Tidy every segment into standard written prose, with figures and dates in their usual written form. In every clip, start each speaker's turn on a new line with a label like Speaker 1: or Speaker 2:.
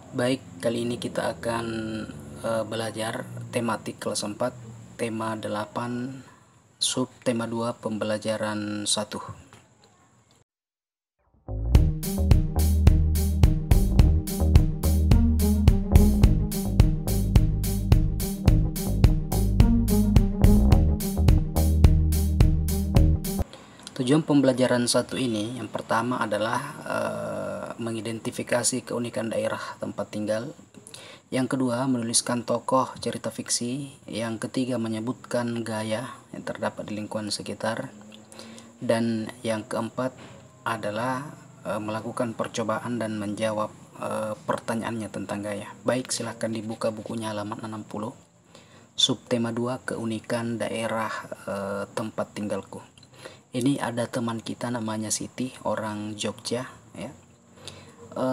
Speaker 1: Baik, kali ini kita akan belajar tematik kelas 4, tema 8, sub tema 2, pembelajaran 1. Tujuan pembelajaran 1 ini yang pertama adalah mengidentifikasi keunikan daerah tempat tinggal. Yang kedua, menuliskan tokoh cerita fiksi. Yang ketiga, menyebutkan gaya yang terdapat di lingkungan sekitar. Dan yang keempat adalah melakukan percobaan dan menjawab pertanyaannya tentang gaya. Baik, silahkan dibuka bukunya halaman 60. Subtema 2, keunikan daerah tempat tinggalku. Ini ada teman kita namanya Siti, orang Jogja ya.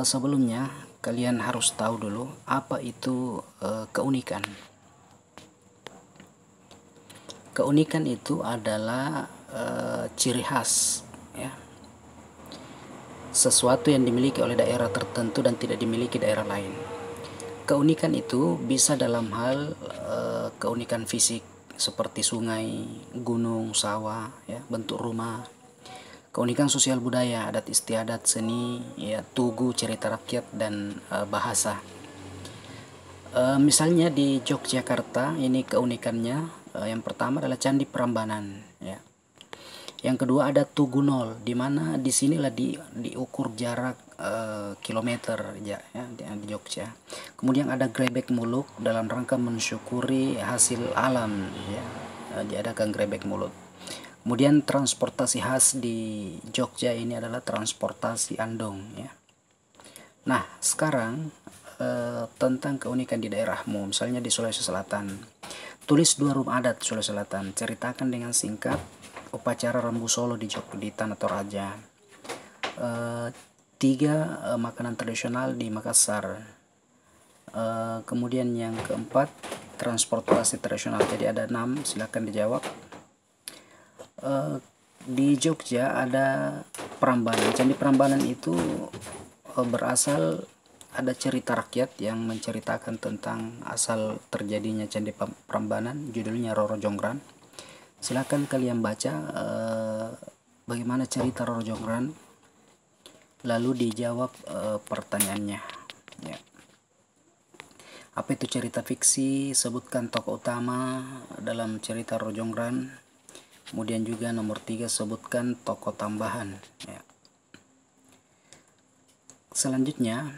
Speaker 1: Sebelumnya kalian harus tahu dulu apa itu keunikan. Keunikan itu adalah ciri khas ya. Sesuatu yang dimiliki oleh daerah tertentu dan tidak dimiliki daerah lain. Keunikan itu bisa dalam hal keunikan fisik seperti sungai, gunung, sawah, ya, bentuk rumah. Keunikan sosial budaya, adat istiadat, seni, ya, tugu, cerita rakyat, dan bahasa. Misalnya di Yogyakarta, ini keunikannya yang pertama adalah Candi Prambanan, ya. Yang kedua ada Tugu Nol, di mana disinilah diukur jarak kilometer ya, di Jogja. Kemudian ada Grebek Muluk dalam rangka mensyukuri hasil alam ya, diadakan Grebek Muluk. Kemudian transportasi khas di Jogja ini adalah transportasi andong ya. Nah, sekarang tentang keunikan di daerahmu, misalnya di Sulawesi Selatan. Tulis 2 rumah adat Sulawesi Selatan, ceritakan dengan singkat upacara Rambu Solo di Tanah Toraja. 3 makanan tradisional di Makassar. Kemudian yang keempat, transportasi tradisional. Jadi ada 6, silakan dijawab. Di Jogja ada Prambanan. Candi Prambanan itu berasal, ada cerita rakyat yang menceritakan tentang asal terjadinya Candi Prambanan, judulnya Roro Jonggrang. Silakan kalian baca bagaimana cerita Roro Jonggrang, lalu dijawab pertanyaannya ya. Apa itu cerita fiksi? Sebutkan tokoh utama dalam cerita Roro Jonggrang. Kemudian juga nomor 3, sebutkan tokoh tambahan ya. Selanjutnya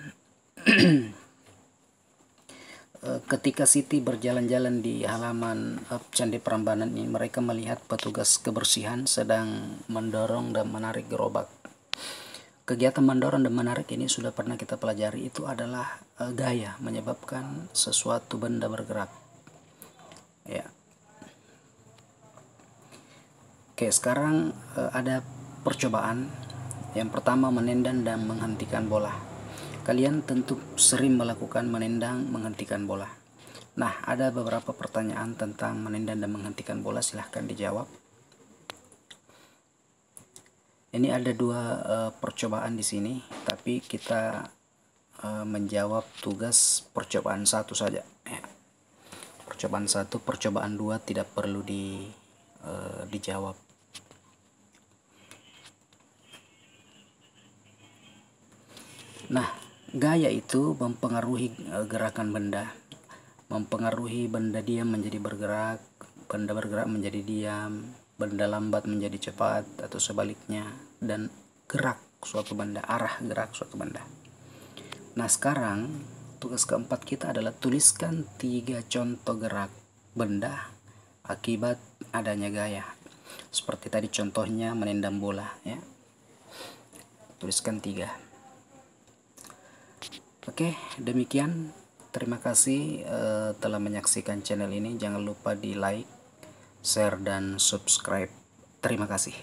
Speaker 1: ketika Siti berjalan-jalan di halaman Candi Prambanan ini, mereka melihat petugas kebersihan sedang mendorong dan menarik gerobak. Kegiatan mendorong dan menarik ini sudah pernah kita pelajari, itu adalah gaya, menyebabkan sesuatu benda bergerak ya. Oke, sekarang ada percobaan. Yang pertama, menendang dan menghentikan bola. Kalian tentu sering melakukan menendang, menghentikan bola. Nah, ada beberapa pertanyaan tentang menendang dan menghentikan bola, silahkan dijawab. Ini ada 2 percobaan di sini, tapi kita menjawab tugas percobaan 1 saja. Ya. Percobaan 1, percobaan 2 tidak perlu dijawab. Nah, gaya itu mempengaruhi gerakan benda. Mempengaruhi benda diam menjadi bergerak, benda bergerak menjadi diam, benda lambat menjadi cepat atau sebaliknya, dan gerak suatu benda, arah gerak suatu benda. Nah, sekarang tugas keempat kita adalah tuliskan 3 contoh gerak benda akibat adanya gaya. Seperti tadi contohnya menendang bola ya. Tuliskan 3. Oke, demikian. Terima kasih telah menyaksikan channel ini. Jangan lupa di like, share, dan subscribe. Terima kasih.